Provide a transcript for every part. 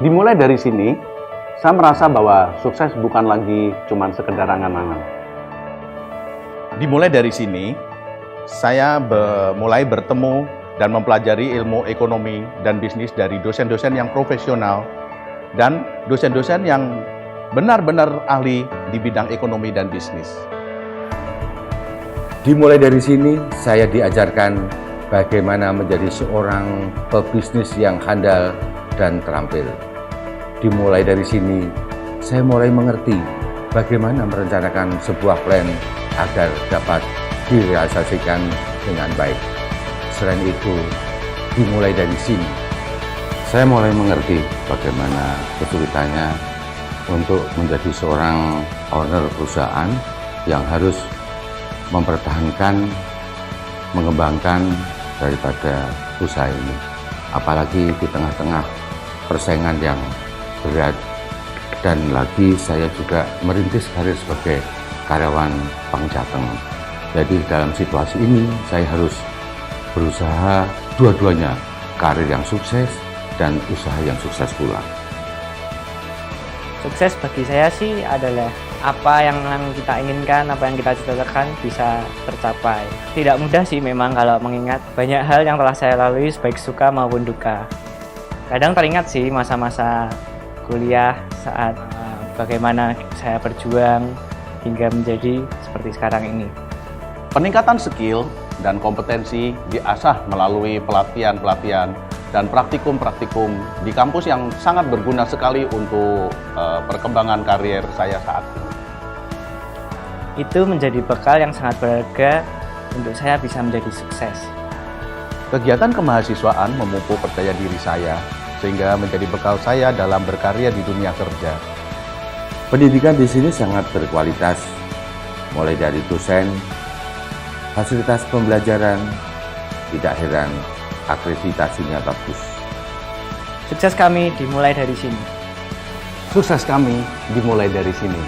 Dimulai dari sini, saya merasa bahwa sukses bukan lagi cuma sekedar angan-angan. Dimulai dari sini, saya mulai bertemu dan mempelajari ilmu ekonomi dan bisnis dari dosen-dosen yang profesional dan dosen-dosen yang benar-benar ahli di bidang ekonomi dan bisnis. Dimulai dari sini, saya diajarkan bagaimana menjadi seorang pebisnis yang handal dan terampil. Dimulai dari sini, saya mulai mengerti bagaimana merencanakan sebuah plan agar dapat direalisasikan dengan baik. Selain itu, dimulai dari sini, saya mulai mengerti bagaimana kesulitannya untuk menjadi seorang owner perusahaan yang harus mempertahankan, mengembangkan daripada usaha ini. Apalagi di tengah-tengah persaingan yang berat, dan lagi saya juga merintis karir sebagai karyawan Bank Jateng. Jadi dalam situasi ini saya harus berusaha dua-duanya, karir yang sukses dan usaha yang sukses pula. Sukses bagi saya sih adalah apa yang kita inginkan, apa yang kita cita-citakan bisa tercapai. Tidak mudah sih memang kalau mengingat banyak hal yang telah saya lalui baik suka maupun duka. Kadang teringat sih masa-masa kuliah saat bagaimana saya berjuang hingga menjadi seperti sekarang ini. Peningkatan skill dan kompetensi diasah melalui pelatihan-pelatihan dan praktikum-praktikum di kampus yang sangat berguna sekali untuk perkembangan karier saya saat ini. Itu menjadi bekal yang sangat berharga untuk saya bisa menjadi sukses. Kegiatan kemahasiswaan memupuk percaya diri saya sehingga menjadi bekal saya dalam berkarya di dunia kerja. Pendidikan di sini sangat berkualitas, mulai dari dosen, fasilitas pembelajaran, tidak heran akreditasinya bagus. Sukses kami dimulai dari sini. Sukses kami dimulai dari sini.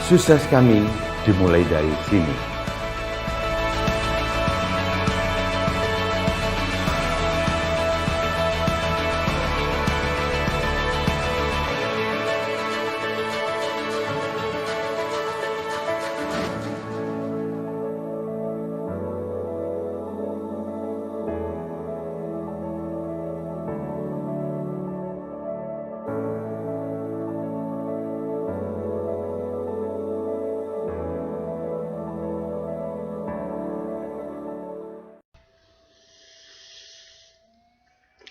Sukses kami dimulai dari sini.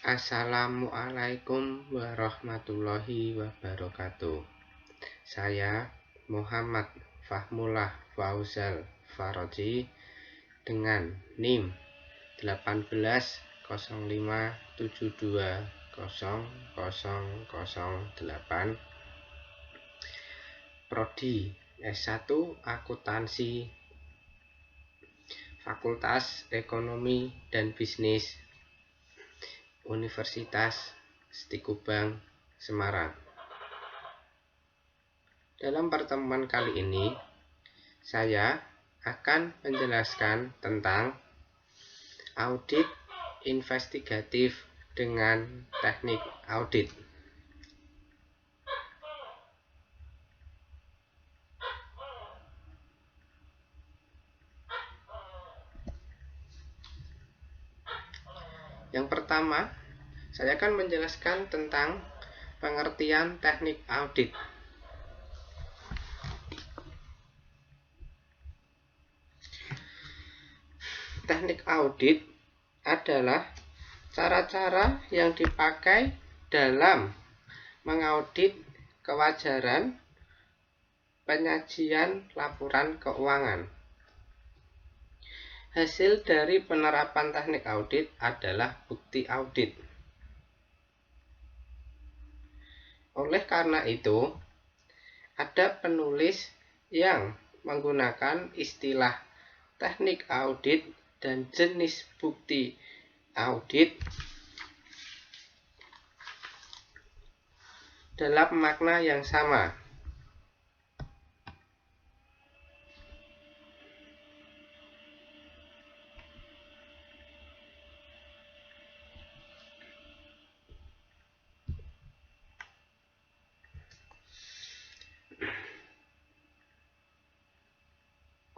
Assalamualaikum warahmatullahi wabarakatuh. Saya Muhammad Fahmullah Fauzal Faroji dengan NIM 18.05720008, Prodi S1 Akuntansi, Fakultas Ekonomi dan Bisnis, Universitas Stikubang, Semarang. Dalam pertemuan kali ini, saya akan menjelaskan tentang audit investigatif dengan teknik audit. Yang pertama, saya akan menjelaskan tentang pengertian teknik audit. Teknik audit adalah cara-cara yang dipakai dalam mengaudit kewajaran penyajian laporan keuangan. Hasil dari penerapan teknik audit adalah bukti audit. Oleh karena itu, ada penulis yang menggunakan istilah teknik audit dan jenis bukti audit dalam makna yang sama.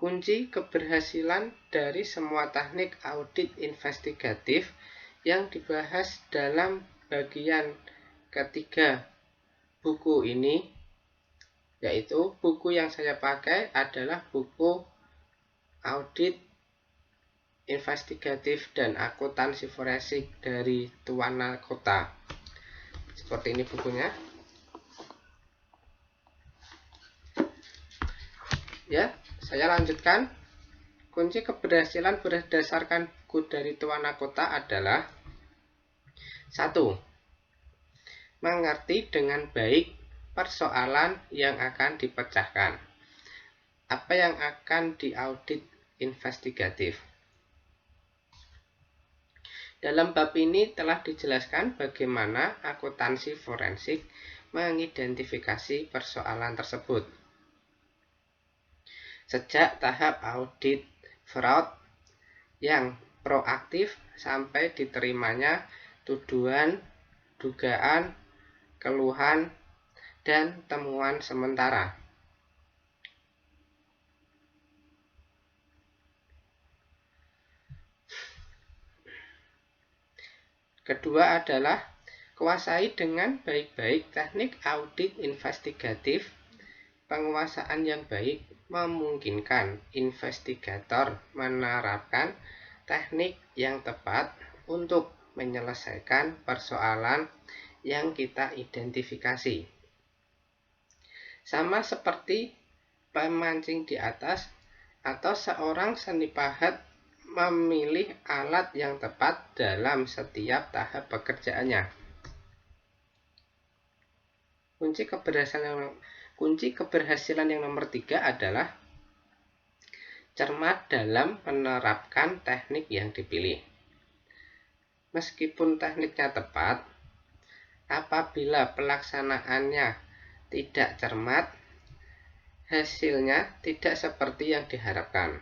kunci keberhasilan dari semua teknik audit investigatif yang dibahas dalam bagian ketiga buku ini, yaitu buku yang saya pakai adalah buku audit investigatif dan akuntansi forensik dari Tuwana Kota. Seperti ini bukunya. Ya, saya lanjutkan. Kunci keberhasilan berdasarkan buku dari Tuwana Kota adalah 1. Mengerti dengan baik persoalan yang akan dipecahkan. Apa yang akan diaudit investigatif. Dalam bab ini telah dijelaskan bagaimana akuntansi forensik mengidentifikasi persoalan tersebut. Sejak tahap audit fraud yang proaktif sampai diterimanya tuduhan, dugaan, keluhan, dan temuan sementara. Kedua adalah kuasai dengan baik-baik teknik audit investigatif. Penguasaan yang baik memungkinkan investigator menerapkan teknik yang tepat untuk menyelesaikan persoalan yang kita identifikasi. Sama seperti pemancing di atas atau seorang seni pahat memilih alat yang tepat dalam setiap tahap pekerjaannya. Kunci keberhasilan yang nomor 3 adalah cermat dalam menerapkan teknik yang dipilih. Meskipun tekniknya tepat, apabila pelaksanaannya tidak cermat, hasilnya tidak seperti yang diharapkan.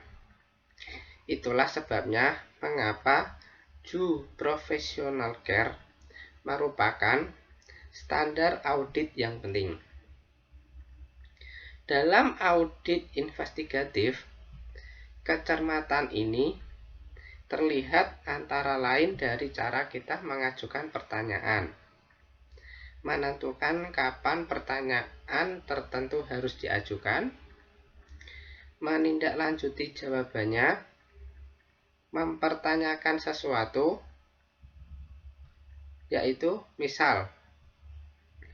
Itulah sebabnya mengapa due professional care merupakan standar audit yang penting. Dalam audit investigatif, kecermatan ini terlihat antara lain dari cara kita mengajukan pertanyaan, menentukan kapan pertanyaan tertentu harus diajukan, menindaklanjuti jawabannya, mempertanyakan sesuatu, yaitu misal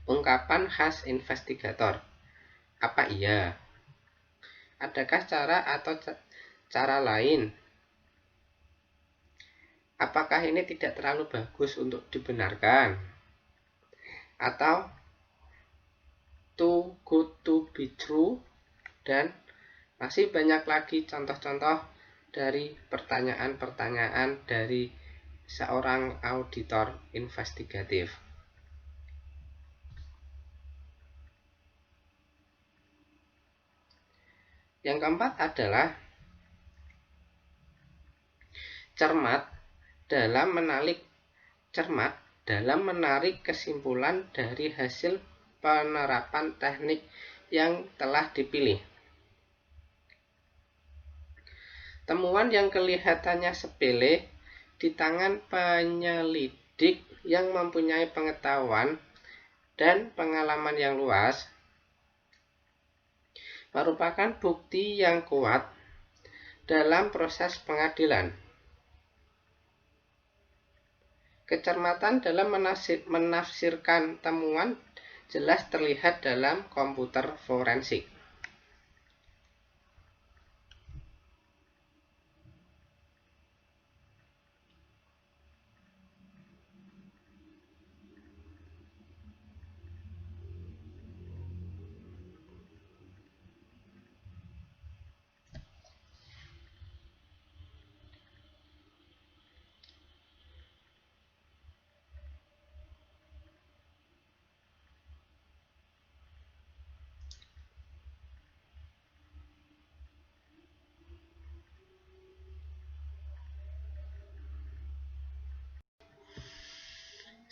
ungkapan khas investigator. Apa iya? Adakah cara atau cara lain? Apakah ini tidak terlalu bagus untuk dibenarkan? Atau too good to be true? Dan masih banyak lagi contoh-contoh dari pertanyaan-pertanyaan dari seorang auditor investigatif. Yang keempat adalah cermat dalam menarik kesimpulan dari hasil penerapan teknik yang telah dipilih. Temuan yang kelihatannya sepele di tangan penyelidik yang mempunyai pengetahuan dan pengalaman yang luas merupakan bukti yang kuat dalam proses pengadilan. Kecermatan dalam menafsirkan temuan jelas terlihat dalam komputer forensik.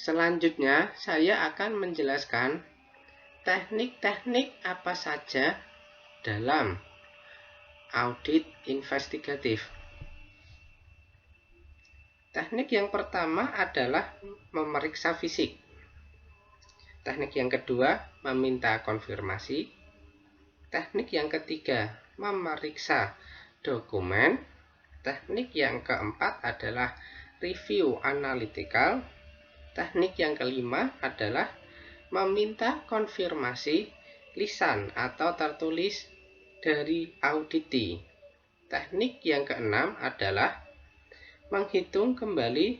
Selanjutnya, saya akan menjelaskan teknik-teknik apa saja dalam audit investigatif. Teknik yang pertama adalah memeriksa fisik. Teknik yang kedua, meminta konfirmasi. Teknik yang ketiga, memeriksa dokumen. Teknik yang keempat adalah review analytical. Teknik yang kelima adalah meminta konfirmasi lisan atau tertulis dari auditee. Teknik yang keenam adalah menghitung kembali,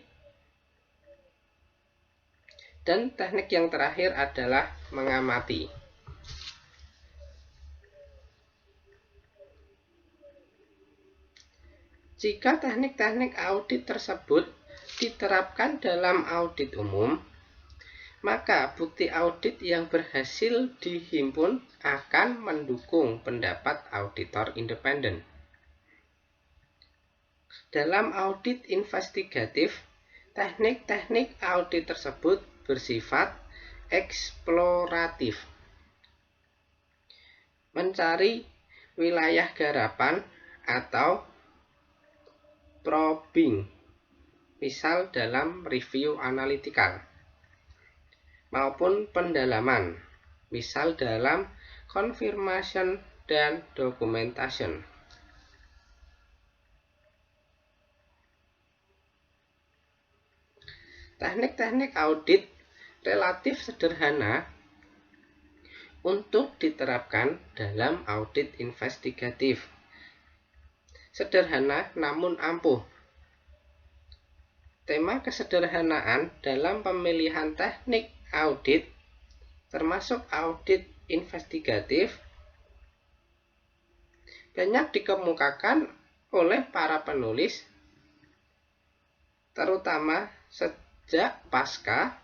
dan teknik yang terakhir adalah mengamati. Jika teknik-teknik audit tersebut diterapkan dalam audit umum, maka bukti audit yang berhasil dihimpun akan mendukung pendapat auditor independen. Dalam audit investigatif, teknik-teknik audit tersebut bersifat eksploratif, mencari wilayah garapan atau probing, misal dalam review analytical, maupun pendalaman, misal dalam confirmation dan documentation. Teknik-teknik audit relatif sederhana untuk diterapkan dalam audit investigatif. Sederhana namun ampuh. Tema kesederhanaan dalam pemilihan teknik audit, termasuk audit investigatif, banyak dikemukakan oleh para penulis, terutama sejak pasca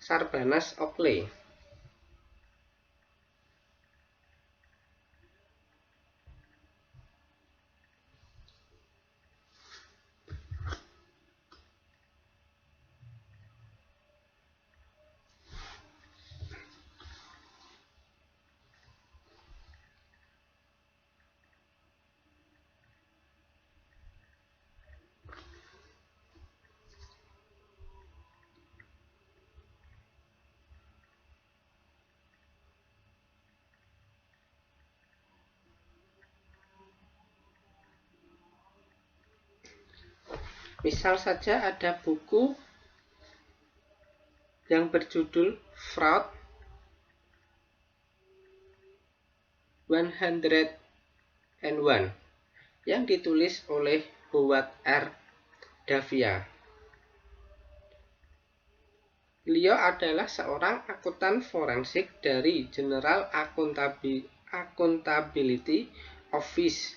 Sarbanes Oxley. Misal saja ada buku yang berjudul Fraud 101 yang ditulis oleh Howard R. Davia. Beliau adalah seorang akuntan forensik dari General Accountability Office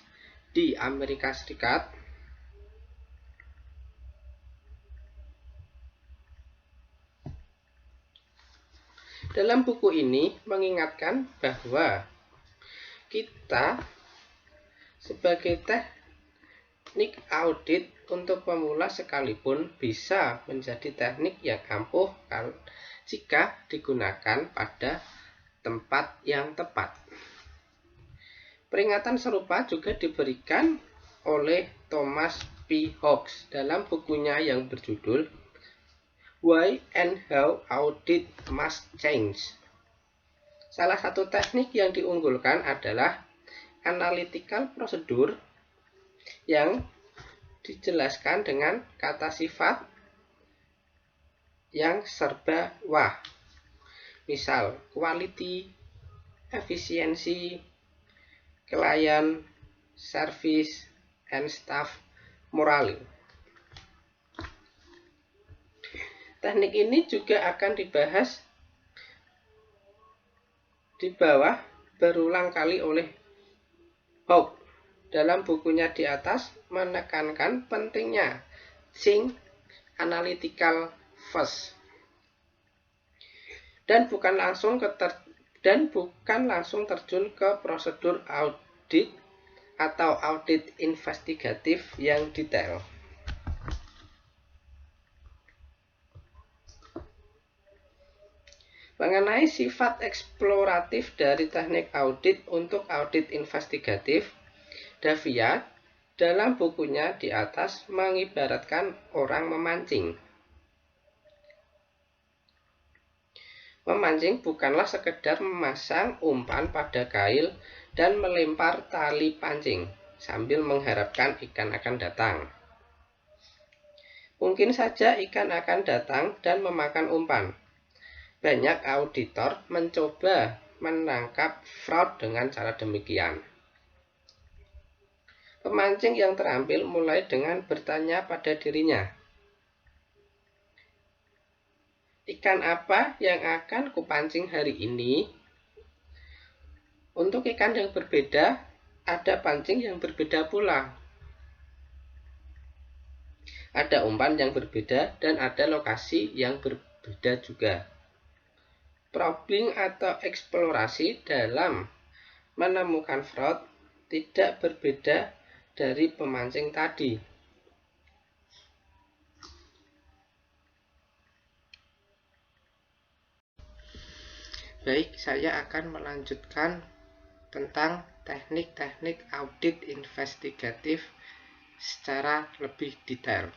di Amerika Serikat. Dalam buku ini mengingatkan bahwa kita sebagai teknik audit untuk pemula sekalipun bisa menjadi teknik yang ampuh jika digunakan pada tempat yang tepat. Peringatan serupa juga diberikan oleh Thomas P. Hawkes dalam bukunya yang berjudul Why and How Audit Must Change. Salah satu teknik yang diunggulkan adalah analytical procedure yang dijelaskan dengan kata sifat yang serba wah. Misal quality, efisiensi, client, service, and staff morale. Teknik ini juga akan dibahas di bawah berulang kali oleh Hawkes dalam bukunya di atas, menekankan pentingnya think analytical first dan bukan langsung terjun ke prosedur audit atau audit investigatif yang detail. Mengenai sifat eksploratif dari teknik audit untuk audit investigatif, Davia dalam bukunya di atas mengibaratkan orang memancing. Memancing bukanlah sekedar memasang umpan pada kail dan melempar tali pancing sambil mengharapkan ikan akan datang. Mungkin saja ikan akan datang dan memakan umpan. Banyak auditor mencoba menangkap fraud dengan cara demikian. Pemancing yang terampil mulai dengan bertanya pada dirinya, ikan apa yang akan kupancing hari ini? Untuk ikan yang berbeda, ada pancing yang berbeda pula. Ada umpan yang berbeda dan ada lokasi yang berbeda juga. Probing atau eksplorasi dalam menemukan fraud tidak berbeda dari pemancing tadi. Baik, saya akan melanjutkan tentang teknik-teknik audit investigatif secara lebih detail.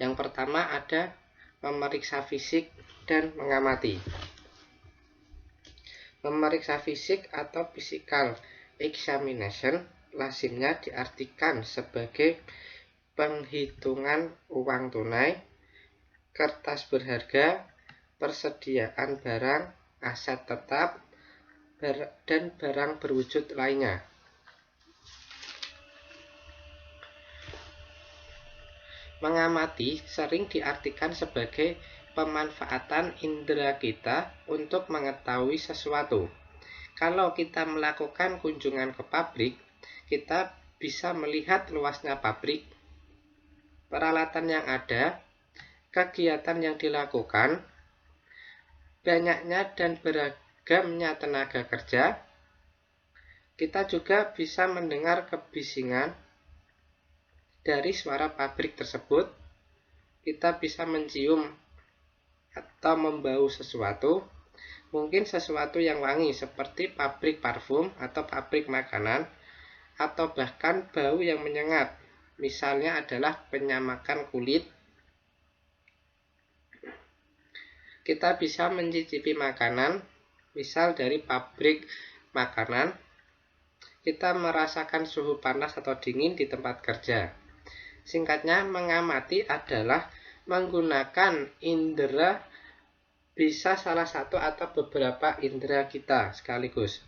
Yang pertama ada memeriksa fisik dan mengamati. Memeriksa fisik atau physical examination lazimnya diartikan sebagai penghitungan uang tunai, kertas berharga, persediaan barang, aset tetap, dan barang berwujud lainnya. Mengamati sering diartikan sebagai pemanfaatan indera kita untuk mengetahui sesuatu. Kalau kita melakukan kunjungan ke pabrik, kita bisa melihat luasnya pabrik, peralatan yang ada, kegiatan yang dilakukan, banyaknya dan beragamnya tenaga kerja. Kita juga bisa mendengar kebisingan dari suara pabrik tersebut. Kita bisa mencium atau membau sesuatu, mungkin sesuatu yang wangi seperti pabrik parfum atau pabrik makanan, atau bahkan bau yang menyengat, misalnya adalah penyamakan kulit. Kita bisa mencicipi makanan, misal dari pabrik makanan. Kita merasakan suhu panas atau dingin di tempat kerja. Singkatnya, mengamati adalah menggunakan indera, bisa salah satu atau beberapa indera kita sekaligus.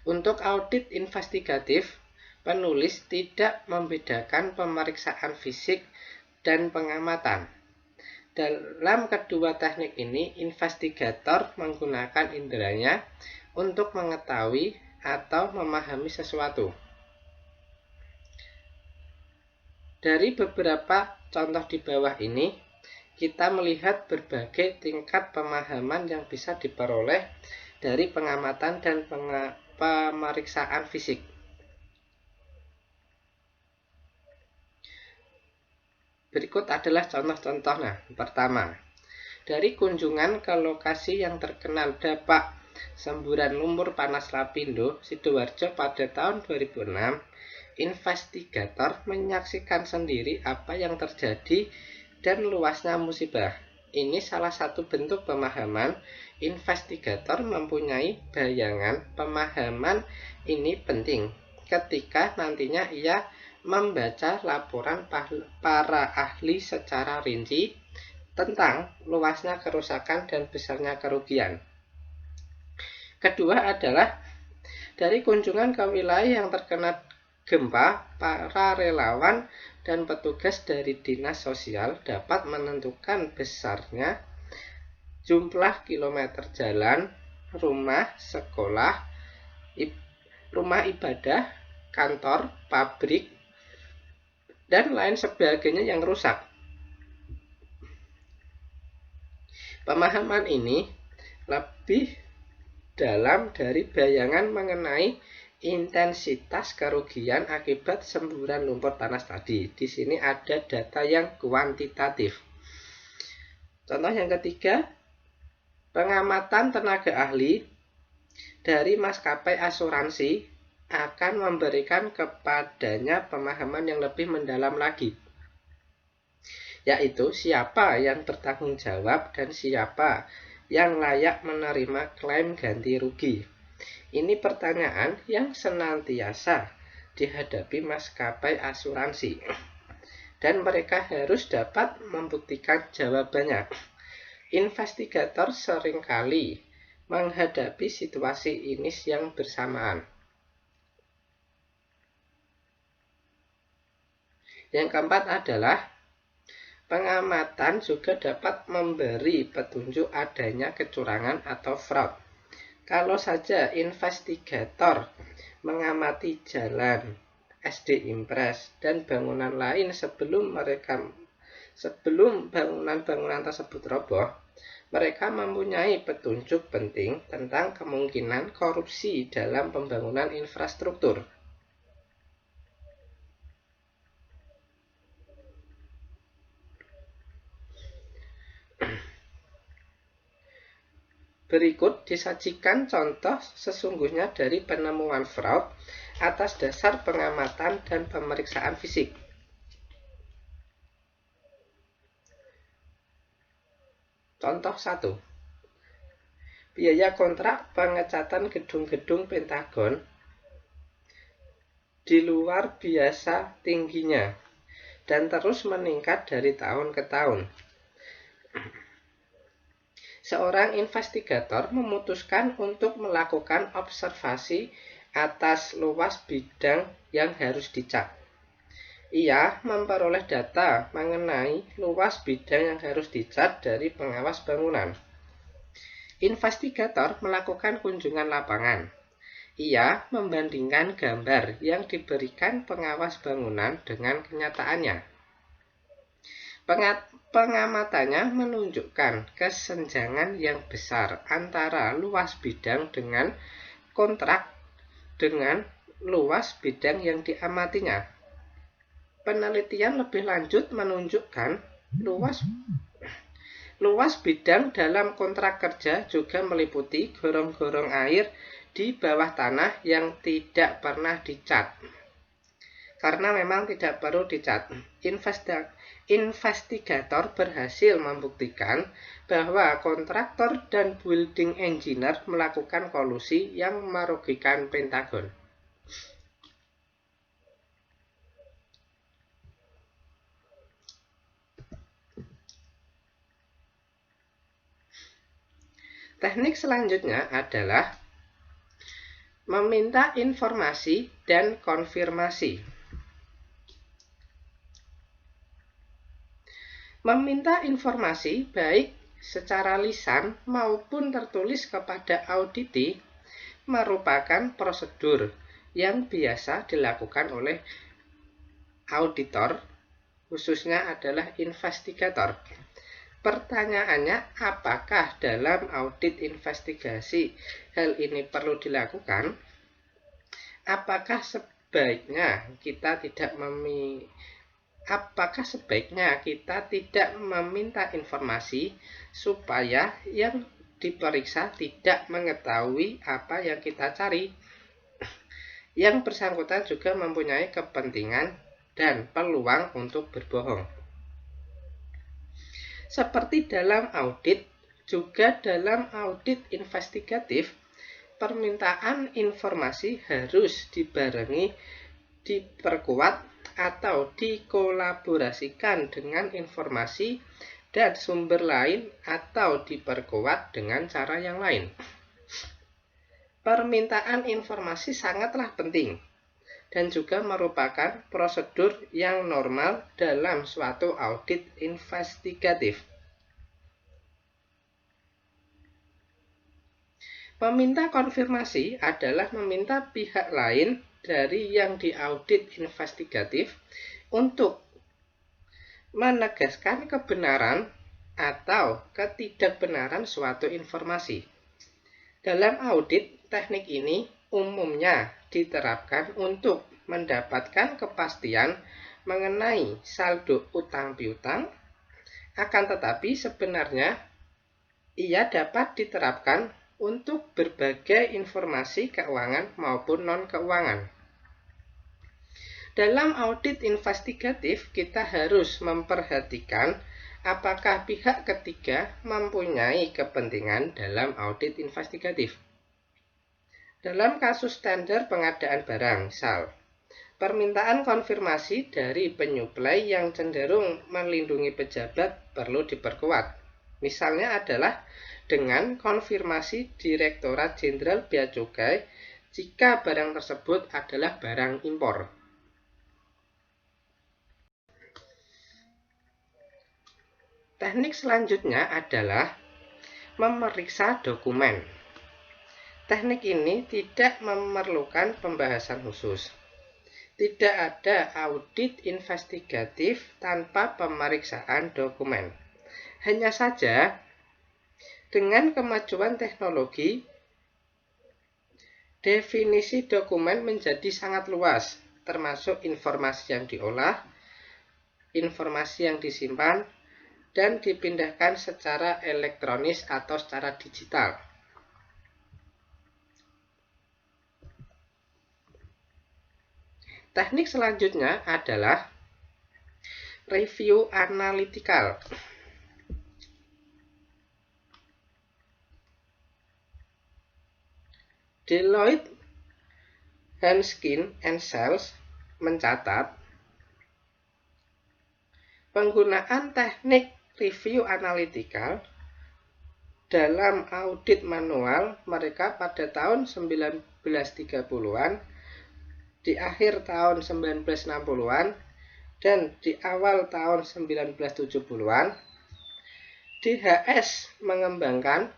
Untuk audit investigatif, penulis tidak membedakan pemeriksaan fisik dan pengamatan. Dalam kedua teknik ini, investigator menggunakan inderanya untuk mengetahui atau memahami sesuatu. Dari beberapa contoh di bawah ini, kita melihat berbagai tingkat pemahaman yang bisa diperoleh dari pengamatan dan pemeriksaan fisik. Berikut adalah contoh-contohnya. Pertama, dari kunjungan ke lokasi yang terkenal dampak semburan lumpur panas Lapindo, Sidoarjo pada tahun 2006, investigator menyaksikan sendiri apa yang terjadi dan luasnya musibah. Ini salah satu bentuk pemahaman. Investigator mempunyai bayangan. Pemahaman ini penting ketika nantinya ia membaca laporan para ahli secara rinci tentang luasnya kerusakan dan besarnya kerugian. Kedua adalah dari kunjungan ke wilayah yang terkena gempa, para relawan dan petugas dari dinas sosial dapat menentukan besarnya jumlah kilometer jalan, rumah, sekolah, rumah ibadah, kantor, pabrik, dan lain sebagainya yang rusak. Pemahaman ini lebih dalam dari bayangan mengenai intensitas kerugian akibat semburan lumpur panas tadi. Di sini ada data yang kuantitatif. Contoh yang ketiga, Pengamatan tenaga ahli dari maskapai asuransi akan memberikan kepadanya pemahaman yang lebih mendalam lagi, yaitu siapa yang bertanggung jawab dan siapa yang layak menerima klaim ganti rugi. Ini pertanyaan yang senantiasa dihadapi maskapai asuransi, dan mereka harus dapat membuktikan jawabannya. Investigator seringkali menghadapi situasi ini yang bersamaan. Yang keempat adalah pengamatan juga dapat memberi petunjuk adanya kecurangan atau fraud. Kalau saja investigator mengamati jalan, SD Impres, dan bangunan lain sebelum bangunan-bangunan tersebut roboh, mereka mempunyai petunjuk penting tentang kemungkinan korupsi dalam pembangunan infrastruktur. Berikut disajikan contoh sesungguhnya dari penemuan fraud atas dasar pengamatan dan pemeriksaan fisik. Contoh 1. Biaya kontrak pengecatan gedung-gedung Pentagon di luar biasa tingginya dan terus meningkat dari tahun ke tahun. Seorang investigator memutuskan untuk melakukan observasi atas luas bidang yang harus dicat. Ia memperoleh data mengenai luas bidang yang harus dicat dari pengawas bangunan. Investigator melakukan kunjungan lapangan. Ia membandingkan gambar yang diberikan pengawas bangunan dengan kenyataannya. Pengamatannya menunjukkan kesenjangan yang besar antara luas bidang dengan kontrak dengan luas bidang yang diamatinya. Penelitian lebih lanjut menunjukkan luas bidang dalam kontrak kerja juga meliputi gorong-gorong air di bawah tanah yang tidak pernah dicat. Karena memang tidak perlu dicat, investigator berhasil membuktikan bahwa kontraktor dan building engineer melakukan kolusi yang merugikan Pentagon. Teknik selanjutnya adalah meminta informasi dan konfirmasi. Meminta informasi baik secara lisan maupun tertulis kepada auditi merupakan prosedur yang biasa dilakukan oleh auditor, khususnya adalah investigator. Pertanyaannya, apakah dalam audit investigasi hal ini perlu dilakukan? Apakah sebaiknya kita tidak meminta informasi supaya yang diperiksa tidak mengetahui apa yang kita cari? Yang bersangkutan juga mempunyai kepentingan dan peluang untuk berbohong. Seperti dalam audit, juga dalam audit investigatif, permintaan informasi harus diperkuat atau dikolaborasikan dengan informasi dan sumber lain atau diperkuat dengan cara yang lain. Permintaan informasi sangatlah penting dan juga merupakan prosedur yang normal dalam suatu audit investigatif. Meminta konfirmasi adalah meminta pihak lain dari yang diaudit investigatif untuk menegaskan kebenaran atau ketidakbenaran suatu informasi. Dalam audit, teknik ini umumnya diterapkan untuk mendapatkan kepastian mengenai saldo utang piutang, akan tetapi sebenarnya Ia dapat diterapkan untuk berbagai informasi keuangan maupun non-keuangan. Dalam audit investigatif, kita harus memperhatikan apakah pihak ketiga mempunyai kepentingan dalam audit investigatif. Dalam kasus tender pengadaan barang, misal, permintaan konfirmasi dari penyuplai yang cenderung melindungi pejabat perlu diperkuat. Misalnya adalah dengan konfirmasi Direktorat Jenderal Bea Cukai jika barang tersebut adalah barang impor. Teknik selanjutnya adalah memeriksa dokumen. Teknik ini tidak memerlukan pembahasan khusus. Tidak ada audit investigatif tanpa pemeriksaan dokumen. Hanya saja, dengan kemajuan teknologi, definisi dokumen menjadi sangat luas, termasuk informasi yang diolah, informasi yang disimpan, dan dipindahkan secara elektronis atau secara digital. Teknik selanjutnya adalah review analytical. Deloitte Hanskin & Sells mencatat penggunaan teknik review analytical dalam audit manual mereka pada tahun 1930-an, di akhir tahun 1960-an, dan di awal tahun 1970-an. DHS mengembangkan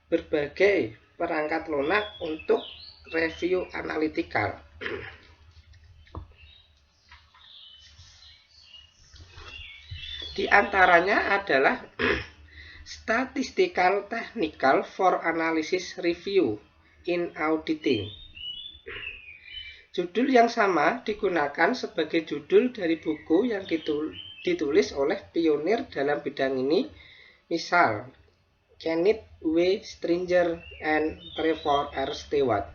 berbagai perangkat lunak untuk review analytical. Di antaranya adalah Statistical Technical for Analysis Review in Auditing. Judul yang sama digunakan sebagai judul dari buku yang ditulis oleh pionir dalam bidang ini, misal Kenneth W. Stringer and Trevor R. Stewart.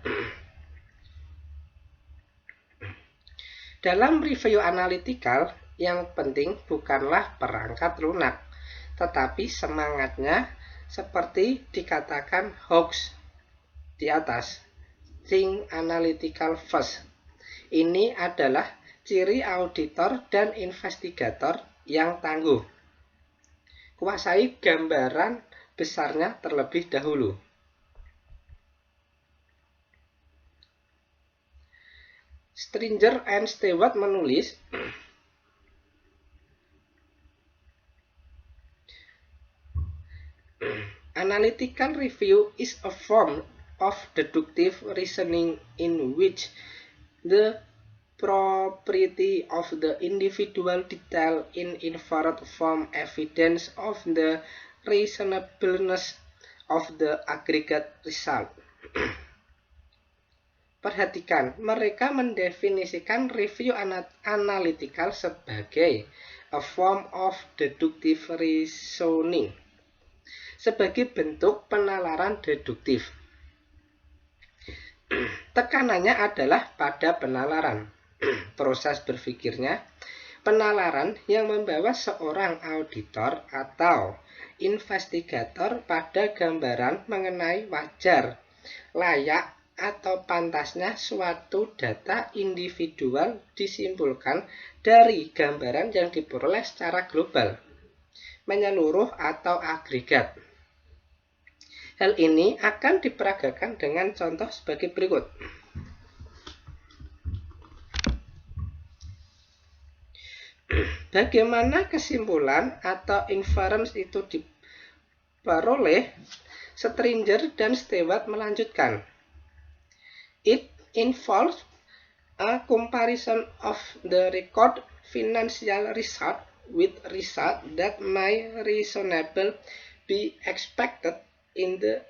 Dalam review analytical, yang penting bukanlah perangkat lunak, tetapi semangatnya seperti dikatakan Hawks di atas, think analytical first. Ini adalah ciri auditor dan investigator yang tangguh. Kuasai gambaran besarnya terlebih dahulu. Stringer and Stewart menulis, analytical review is a form of deductive reasoning in which the propriety of the individual detail in inferred from evidence of the reasonableness of the aggregate result. Perhatikan, mereka mendefinisikan review analytical sebagai a form of deductive reasoning, sebagai bentuk penalaran deduktif. Tekanannya adalah pada penalaran. Proses berpikirnya, penalaran yang membawa seorang auditor atau investigator pada gambaran mengenai wajar, layak, atau pantasnya suatu data individual disimpulkan dari gambaran yang diperoleh secara global, menyeluruh atau agregat. Hal ini akan diperagakan dengan contoh sebagai berikut. Bagaimana kesimpulan atau inference itu diperoleh? Stringer dan Stewart melanjutkan. It involves a comparison of the record financial result with result that may reasonably be expected in the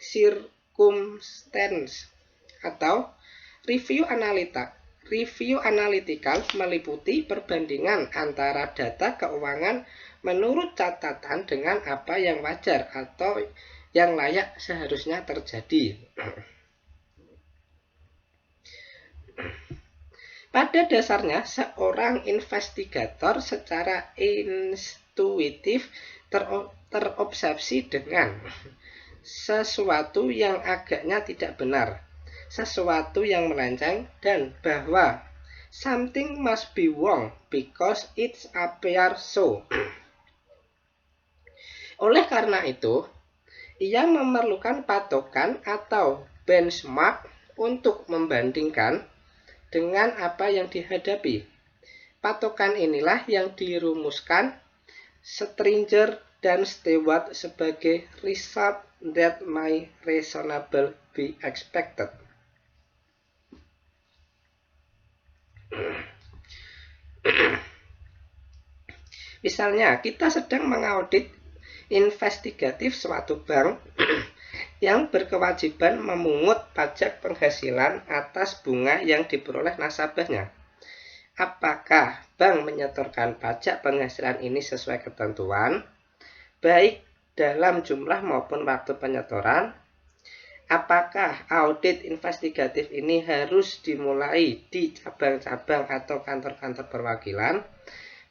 circumstance. Atau review Review analytical meliputi perbandingan antara data keuangan menurut catatan dengan apa yang wajar atau yang layak seharusnya terjadi. Pada dasarnya, seorang investigator secara intuitif terobsesi dengan sesuatu yang agaknya tidak benar, sesuatu yang melenceng, dan bahwa something must be wrong because it appears so. Oleh karena itu, ia memerlukan patokan atau benchmark untuk membandingkan dengan apa yang dihadapi. Patokan inilah yang dirumuskan Stringer dan Stewart sebagai result that may reasonably be expected. Misalnya, kita sedang mengaudit investigatif suatu bank yang berkewajiban memungut pajak penghasilan atas bunga yang diperoleh nasabahnya. Apakah bank menyetorkan pajak penghasilan ini sesuai ketentuan, baik dalam jumlah maupun waktu penyetoran? Apakah audit investigatif ini harus dimulai di cabang-cabang atau kantor-kantor perwakilan?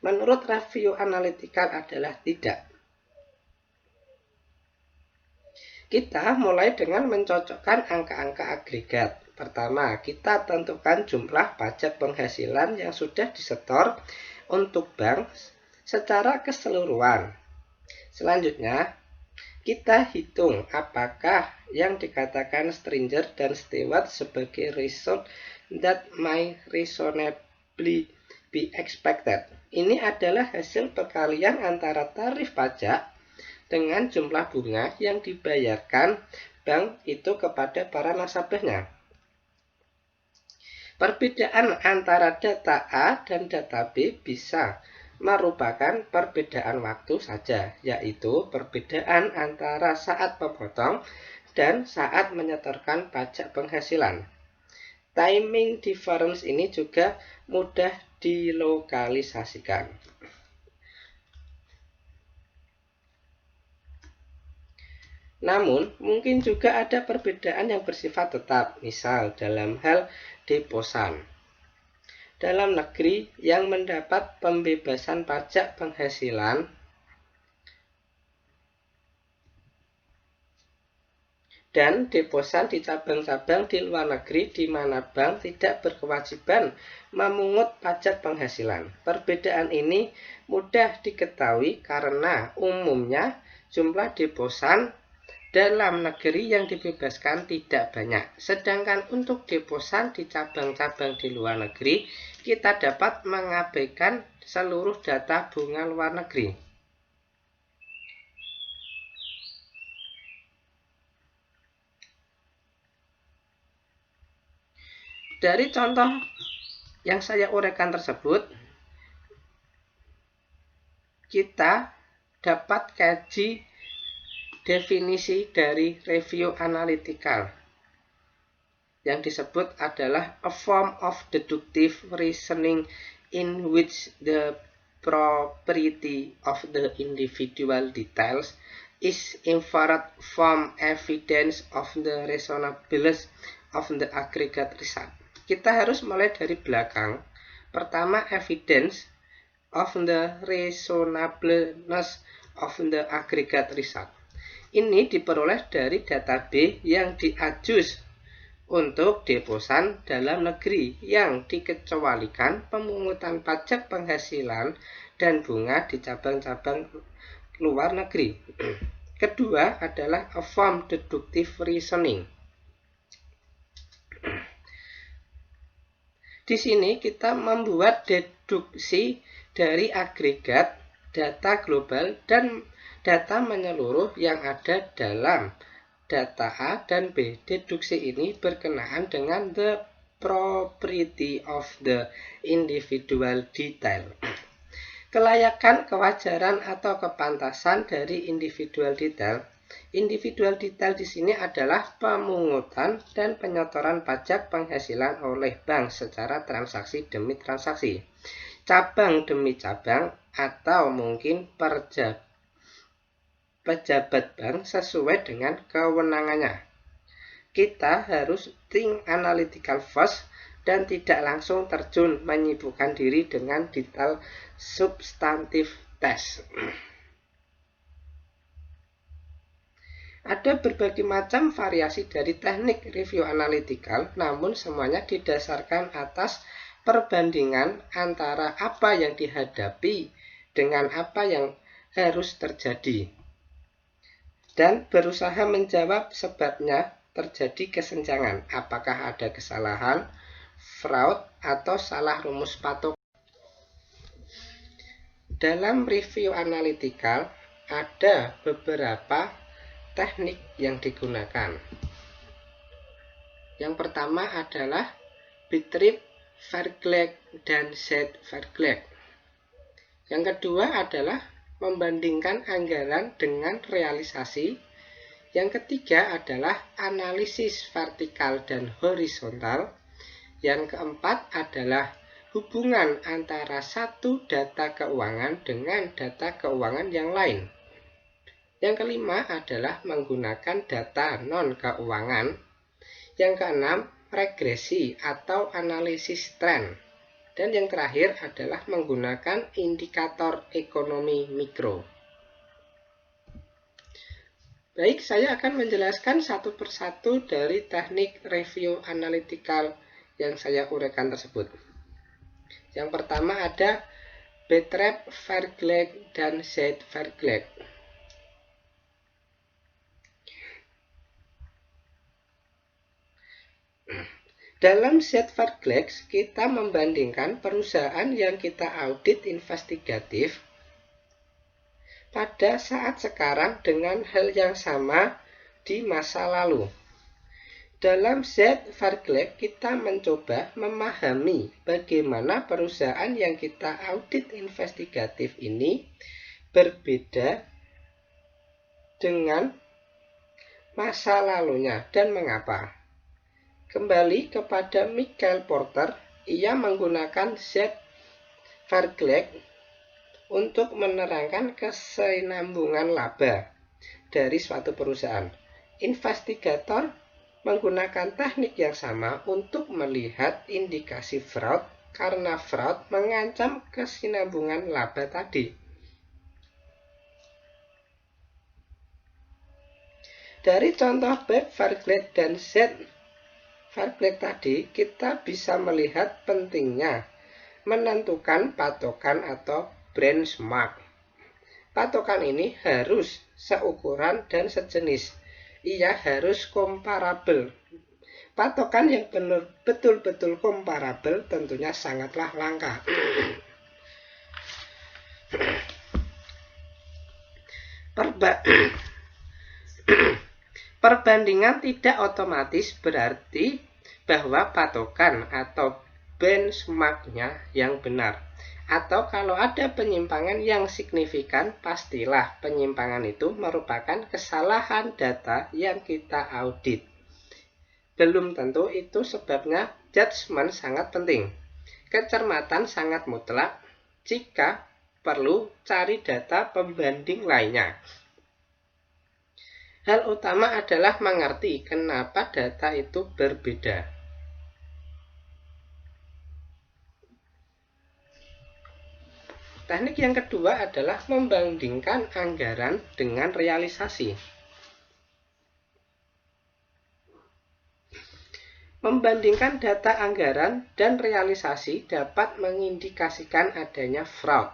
Menurut review analytical adalah tidak. Kita mulai dengan mencocokkan angka-angka agregat. Pertama, kita tentukan jumlah pajak penghasilan yang sudah disetor untuk bank secara keseluruhan. Selanjutnya, kita hitung apakah yang dikatakan Stringer dan Stewart sebagai result that may reasonably be expected. Ini adalah hasil perkalian antara tarif pajak dengan jumlah bunga yang dibayarkan bank itu kepada para nasabahnya. Perbedaan antara data A dan data B bisa merupakan perbedaan waktu saja, yaitu perbedaan antara saat memotong dan saat menyetorkan pajak penghasilan. Timing difference ini juga mudah dilokalisasikan. Namun, mungkin juga ada perbedaan yang bersifat tetap, misal dalam hal deposan. Dalam negeri yang mendapat pembebasan pajak penghasilan dan deposan di cabang-cabang di luar negeri di mana bank tidak berkewajiban memungut pajak penghasilan. Perbedaan ini mudah diketahui karena umumnya jumlah deposan dalam negeri yang dibebaskan tidak banyak. Sedangkan untuk deposan di cabang-cabang di luar negeri, kita dapat mengabaikan seluruh data bunga luar negeri. Dari contoh yang saya uraikan tersebut, kita dapat kaji definisi dari review analytical yang disebut adalah a form of deductive reasoning in which the propriety of the individual details is inferred from evidence of the reasonableness of the aggregate result. Kita harus mulai dari belakang. Pertama, evidence of the reasonableness of the aggregate result. Ini diperoleh dari data B yang diadjust untuk deposan dalam negeri yang dikecualikan pemungutan pajak penghasilan dan bunga di cabang-cabang luar negeri. Kedua adalah a form deductive reasoning. Di sini kita membuat deduksi dari agregat data global dan data menyeluruh yang ada dalam data A dan B. Deduksi ini berkenaan dengan the propriety of the individual detail. Kelayakan, kewajaran, atau kepantasan dari individual detail Individual detail di sini adalah pemungutan dan penyotoran pajak penghasilan oleh bank secara transaksi demi transaksi, cabang demi cabang, atau mungkin pejabat bank sesuai dengan kewenangannya. Kita harus think analytical first dan tidak langsung terjun menyibukkan diri dengan detail substantif tes. Ada berbagai macam variasi dari teknik review analytical, namun semuanya didasarkan atas perbandingan antara apa yang dihadapi dengan apa yang harus terjadi, dan berusaha menjawab sebabnya terjadi kesenjangan, apakah ada kesalahan, fraud, atau salah rumus patok. Dalam review analytical ada beberapa teknik yang digunakan. Yang pertama adalah Betrieb Vergleich dan Zeitvergleich. Yang kedua adalah membandingkan anggaran dengan realisasi. Yang ketiga adalah analisis vertikal dan horizontal. Yang keempat adalah hubungan antara satu data keuangan dengan data keuangan yang lain. Yang kelima adalah menggunakan data non-keuangan. Yang keenam, regresi atau analisis tren. Dan yang terakhir adalah menggunakan indikator ekonomi mikro. Baik, saya akan menjelaskan satu persatu dari teknik review analytical yang saya uraikan tersebut. Yang pertama ada Betrieb Vergleich dan Zeitvergleich. Dalam Zeitvergleich, kita membandingkan perusahaan yang kita audit investigatif pada saat sekarang dengan hal yang sama di masa lalu. Dalam Zeitvergleich, kita mencoba memahami bagaimana perusahaan yang kita audit investigatif ini berbeda dengan masa lalunya dan mengapa. Kembali kepada Michael Porter, ia menggunakan Zeitvergleich untuk menerangkan kesinambungan laba dari suatu perusahaan. Investigator menggunakan teknik yang sama untuk melihat indikasi fraud karena fraud mengancam kesinambungan laba tadi. Dari contoh Vergleich dan Zeitvergleich tadi, kita bisa melihat pentingnya menentukan patokan atau benchmark. Patokan ini harus seukuran dan sejenis. Ia harus komparabel. Patokan yang betul-betul komparabel tentunya sangatlah langka. Perbandingan tidak otomatis berarti bahwa patokan atau benchmark-nya yang benar. Atau kalau ada penyimpangan yang signifikan, pastilah penyimpangan itu merupakan kesalahan data yang kita audit. Belum tentu itu sebabnya judgement sangat penting. Kecermatan sangat mutlak jika perlu cari data pembanding lainnya. Hal utama adalah mengerti kenapa data itu berbeda. Teknik yang kedua adalah membandingkan anggaran dengan realisasi. Membandingkan data anggaran dan realisasi dapat mengindikasikan adanya fraud.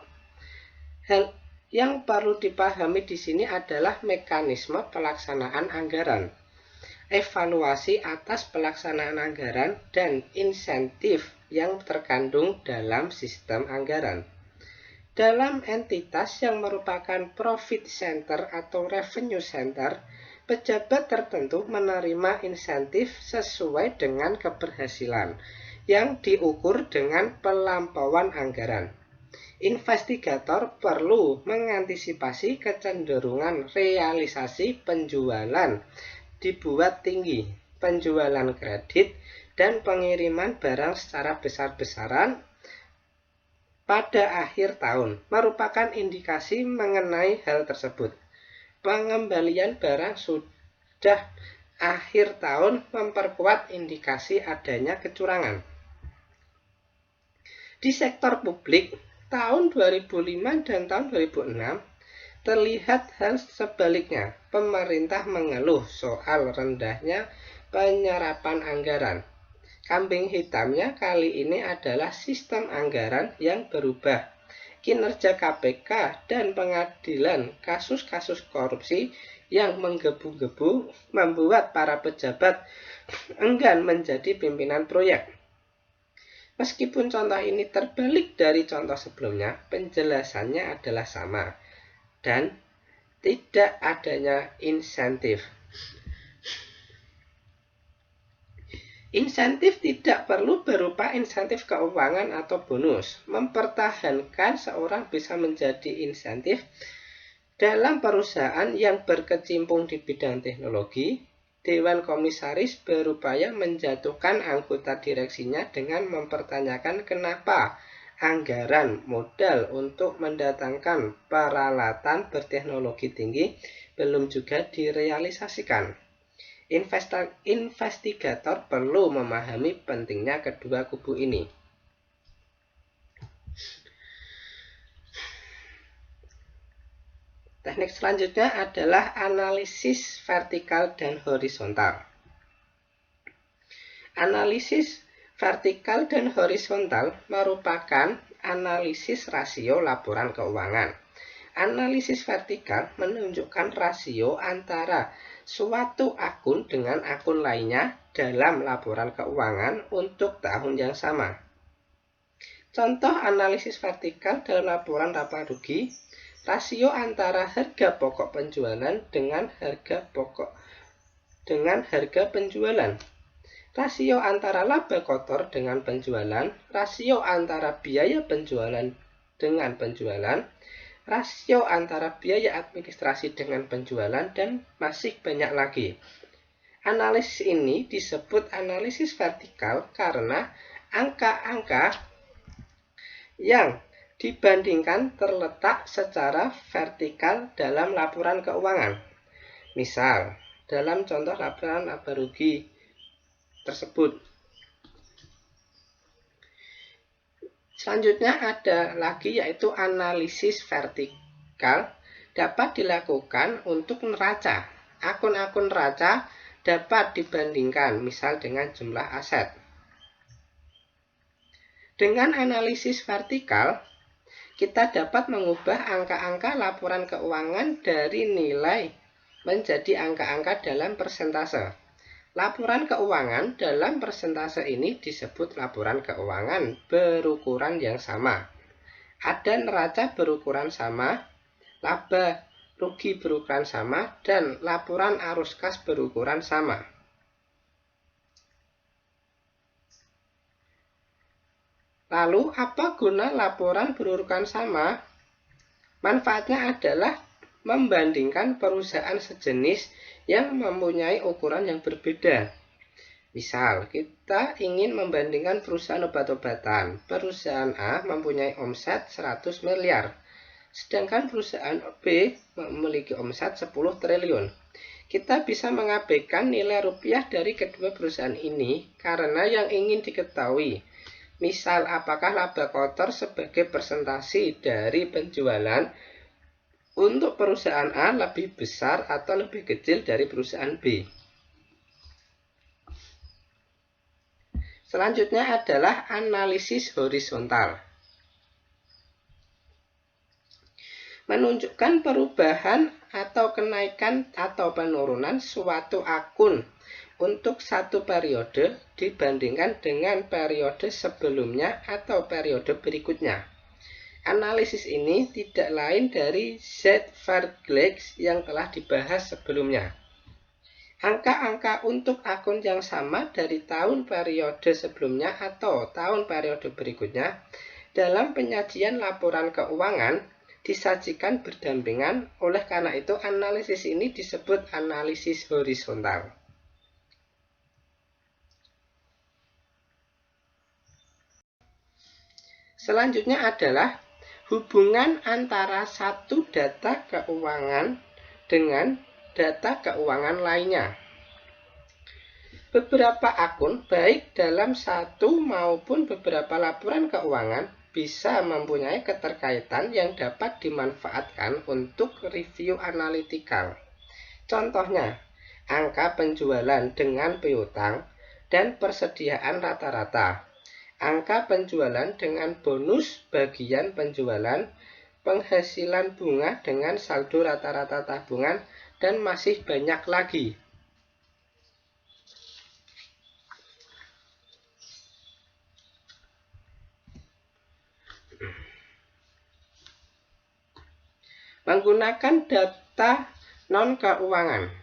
Hal yang perlu dipahami di sini adalah mekanisme pelaksanaan anggaran, evaluasi atas pelaksanaan anggaran, dan insentif yang terkandung dalam sistem anggaran. Dalam entitas yang merupakan profit center atau revenue center, pejabat tertentu menerima insentif sesuai dengan keberhasilan yang diukur dengan pelampauan anggaran. Investigator perlu mengantisipasi kecenderungan realisasi penjualan dibuat tinggi, penjualan kredit, dan pengiriman barang secara besar-besaran pada akhir tahun merupakan indikasi mengenai hal tersebut. Pengembalian barang sudah akhir tahun memperkuat indikasi adanya kecurangan. Di sektor publik, tahun 2005 dan tahun 2006 terlihat hal sebaliknya. Pemerintah mengeluh soal rendahnya penyerapan anggaran. Kambing hitamnya kali ini adalah sistem anggaran yang berubah. Kinerja KPK dan pengadilan kasus-kasus korupsi yang menggebu-gebu membuat para pejabat enggan menjadi pimpinan proyek. Meskipun contoh ini terbalik dari contoh sebelumnya, penjelasannya adalah sama dan tidak adanya insentif. Insentif tidak perlu berupa insentif keuangan atau bonus. Mempertahankan seorang bisa menjadi insentif dalam perusahaan yang berkecimpung di bidang teknologi. Dewan Komisaris berupaya menjatuhkan anggota direksinya dengan mempertanyakan kenapa anggaran modal untuk mendatangkan peralatan berteknologi tinggi belum juga direalisasikan. Investigator perlu memahami pentingnya kedua kubu ini. Teknik selanjutnya adalah analisis vertikal dan horizontal. Analisis vertikal dan horizontal merupakan analisis rasio laporan keuangan. Analisis vertikal menunjukkan rasio antara suatu akun dengan akun lainnya dalam laporan keuangan untuk tahun yang sama. Contoh analisis vertikal dalam laporan laba rugi, rasio antara harga pokok penjualan dengan harga penjualan. Rasio antara laba kotor dengan penjualan, rasio antara biaya penjualan dengan penjualan, rasio antara biaya administrasi dengan penjualan, dan masih banyak lagi. Analisis ini disebut analisis vertikal karena angka-angka yang dibandingkan terletak secara vertikal dalam laporan keuangan. Misal, dalam contoh laporan laba rugi tersebut. Selanjutnya ada lagi yaitu analisis vertikal dapat dilakukan untuk neraca. Akun-akun neraca dapat dibandingkan misal dengan jumlah aset. Dengan analisis vertikal, kita dapat mengubah angka-angka laporan keuangan dari nilai menjadi angka-angka dalam persentase. Laporan keuangan dalam persentase ini disebut laporan keuangan berukuran yang sama. Ada neraca berukuran sama, laba rugi berukuran sama, dan laporan arus kas berukuran sama. Lalu, apa guna laporan berukuran sama? Manfaatnya adalah membandingkan perusahaan sejenis yang mempunyai ukuran yang berbeda. Misal, kita ingin membandingkan perusahaan obat-obatan. Perusahaan A mempunyai omset 100 miliar, sedangkan perusahaan B memiliki omset 10 triliun. Kita bisa mengabaikan nilai rupiah dari kedua perusahaan ini karena yang ingin diketahui. Misal, apakah laba kotor sebagai persentase dari penjualan untuk perusahaan A lebih besar atau lebih kecil dari perusahaan B. Selanjutnya adalah analisis horizontal. Menunjukkan perubahan atau kenaikan atau penurunan suatu akun untuk satu periode dibandingkan dengan periode sebelumnya atau periode berikutnya. Analisis ini tidak lain dari Z-Vergleich yang telah dibahas sebelumnya. Angka-angka untuk akun yang sama dari tahun periode sebelumnya atau tahun periode berikutnya Dalam penyajian laporan keuangan disajikan berdampingan, oleh karena itu analisis ini disebut analisis horizontal. Selanjutnya adalah hubungan antara satu data keuangan dengan data keuangan lainnya. Beberapa akun, baik dalam satu maupun beberapa laporan keuangan, bisa mempunyai keterkaitan yang dapat dimanfaatkan untuk review analitikal. Contohnya, angka penjualan dengan piutang dan persediaan rata-rata, angka penjualan dengan bonus bagian penjualan, penghasilan bunga dengan saldo rata-rata tabungan, dan masih banyak lagi. Menggunakan data non-keuangan.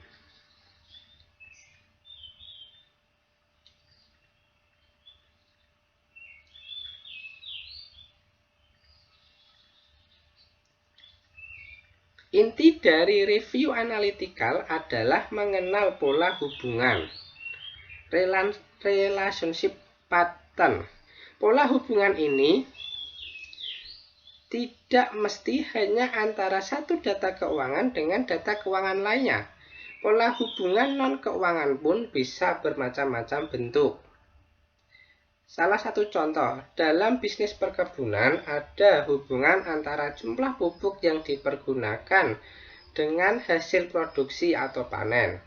Inti dari review analitikal adalah mengenal pola hubungan, relationship pattern. Pola hubungan ini tidak mesti hanya antara satu data keuangan dengan data keuangan lainnya. Pola hubungan non-keuangan pun bisa bermacam-macam bentuk. Salah satu contoh, dalam bisnis perkebunan ada hubungan antara jumlah pupuk yang dipergunakan dengan hasil produksi atau panen.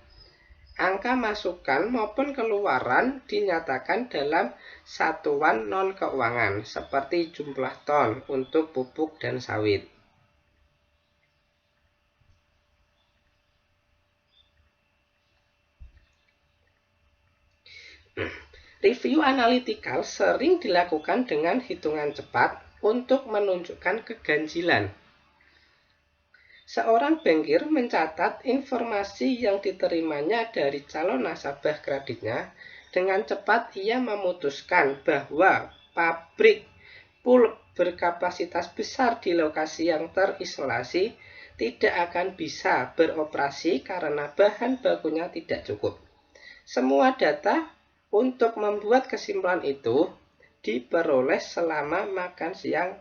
Angka masukan maupun keluaran dinyatakan dalam satuan non-keuangan, seperti jumlah ton untuk pupuk dan sawit. Review analitikal sering dilakukan dengan hitungan cepat untuk menunjukkan keganjilan. Seorang bankir mencatat informasi yang diterimanya dari calon nasabah kreditnya. Dengan cepat ia memutuskan bahwa pabrik pulp berkapasitas besar di lokasi yang terisolasi tidak akan bisa beroperasi karena bahan bakunya tidak cukup. Semua data untuk membuat kesimpulan itu diperoleh selama makan siang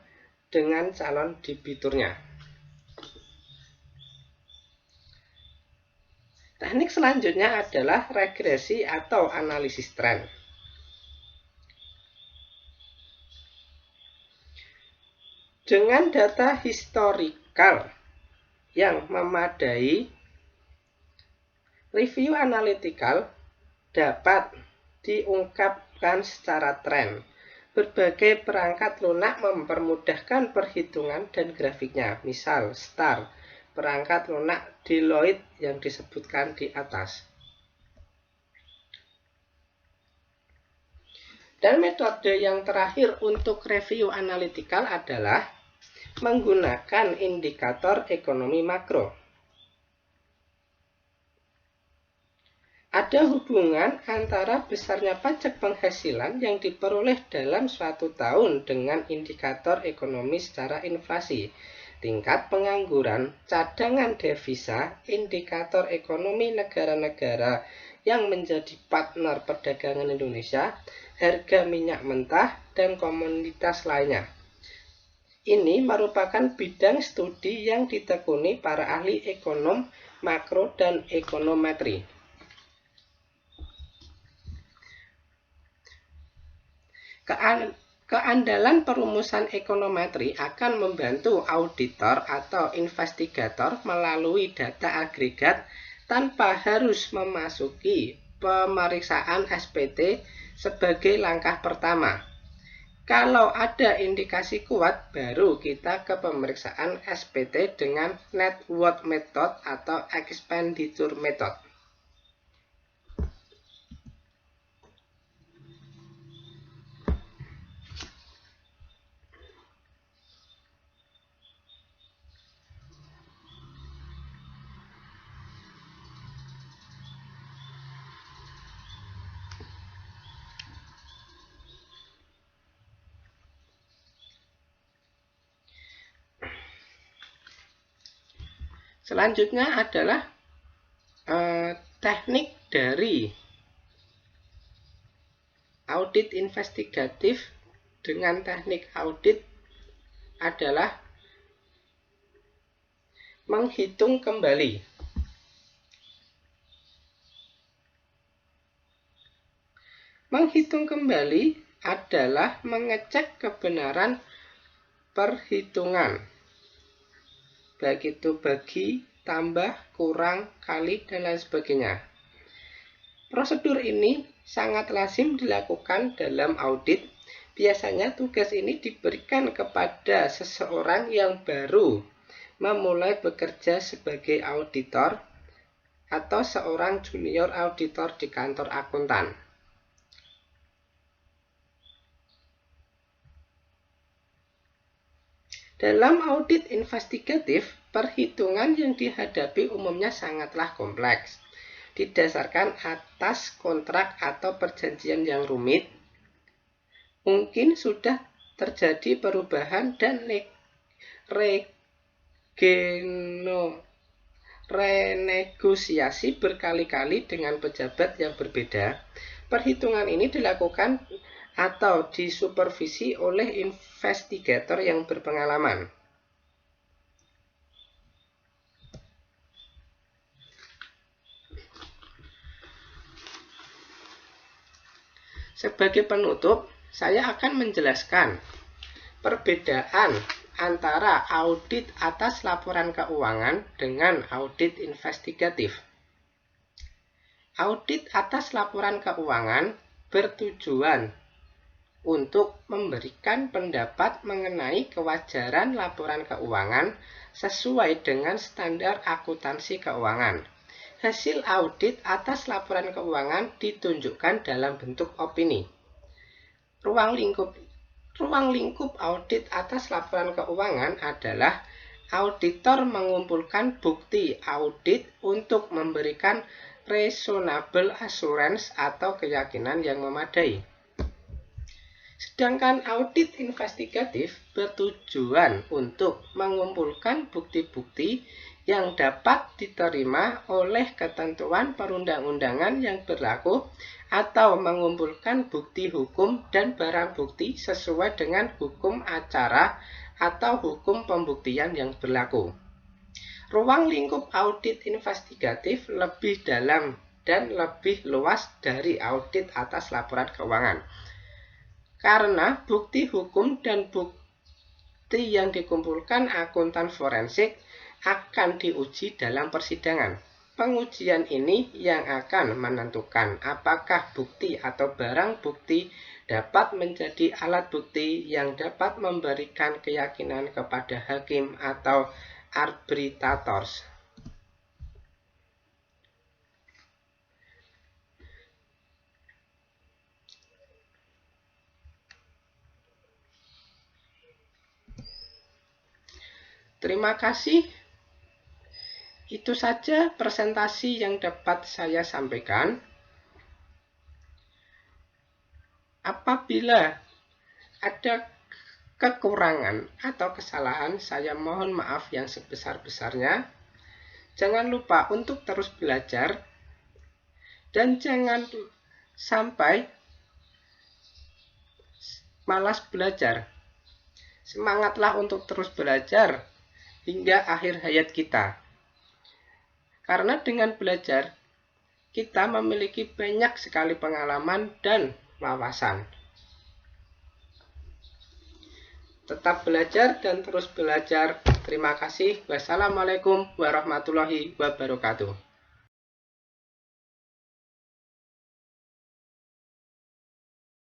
dengan calon debiturnya. Teknik selanjutnya adalah regresi atau analisis tren. Dengan data historikal yang memadai, review analitikal dapat diungkapkan secara tren. Berbagai perangkat lunak mempermudahkan perhitungan dan grafiknya, misal STAR, perangkat lunak Deloitte yang disebutkan di atas. Dan metode yang terakhir untuk review analitikal adalah menggunakan indikator ekonomi makro. Ada hubungan antara besarnya pajak penghasilan yang diperoleh dalam suatu tahun dengan indikator ekonomi secara inflasi, tingkat pengangguran, cadangan devisa, indikator ekonomi negara-negara yang menjadi partner perdagangan Indonesia, harga minyak mentah, dan komoditas lainnya. Ini merupakan bidang studi yang ditekuni para ahli ekonom makro dan ekonometri. Keandalan perumusan ekonometri akan membantu auditor atau investigator melalui data agregat tanpa harus memasuki pemeriksaan SPT sebagai langkah pertama. Kalau ada indikasi kuat, baru kita ke pemeriksaan SPT dengan net worth method atau expenditure method. Selanjutnya adalah teknik dari audit investigatif dengan teknik audit adalah menghitung kembali. Menghitung kembali adalah mengecek kebenaran perhitungan, baik itu bagi, tambah, kurang, kali, dan lain sebagainya. Prosedur ini sangat lazim dilakukan dalam audit. Biasanya tugas ini diberikan kepada seseorang yang baru memulai bekerja sebagai auditor atau seorang junior auditor di kantor akuntan. Dalam audit investigatif, perhitungan yang dihadapi umumnya sangatlah kompleks, didasarkan atas kontrak atau perjanjian yang rumit. Mungkin sudah terjadi perubahan dan renegosiasi berkali-kali dengan pejabat yang berbeda. Perhitungan ini dilakukan atau disupervisi oleh investigator yang berpengalaman. Sebagai penutup, saya akan menjelaskan perbedaan antara audit atas laporan keuangan dengan audit investigatif. Audit atas laporan keuangan bertujuan untuk memberikan pendapat mengenai kewajaran laporan keuangan sesuai dengan standar akuntansi keuangan. Hasil audit atas laporan keuangan ditunjukkan dalam bentuk opini. Ruang lingkup audit atas laporan keuangan adalah auditor mengumpulkan bukti audit untuk memberikan reasonable assurance atau keyakinan yang memadai. Sedangkan audit investigatif bertujuan untuk mengumpulkan bukti-bukti yang dapat diterima oleh ketentuan perundang-undangan yang berlaku atau mengumpulkan bukti hukum dan barang bukti sesuai dengan hukum acara atau hukum pembuktian yang berlaku. Ruang lingkup audit investigatif lebih dalam dan lebih luas dari audit atas laporan keuangan. Karena bukti hukum dan bukti yang dikumpulkan akuntan forensik akan diuji dalam persidangan. Pengujian ini yang akan menentukan apakah bukti atau barang bukti dapat menjadi alat bukti yang dapat memberikan keyakinan kepada hakim atau arbitrators. Terima kasih. Itu saja presentasi yang dapat saya sampaikan. Apabila ada kekurangan atau kesalahan, saya mohon maaf yang sebesar-besarnya. Jangan lupa untuk terus belajar dan jangan sampai malas belajar. Semangatlah untuk terus belajar hingga akhir hayat kita. Karena dengan belajar, kita memiliki banyak sekali pengalaman dan wawasan. Tetap belajar dan terus belajar. Terima kasih. Wassalamualaikum warahmatullahi wabarakatuh.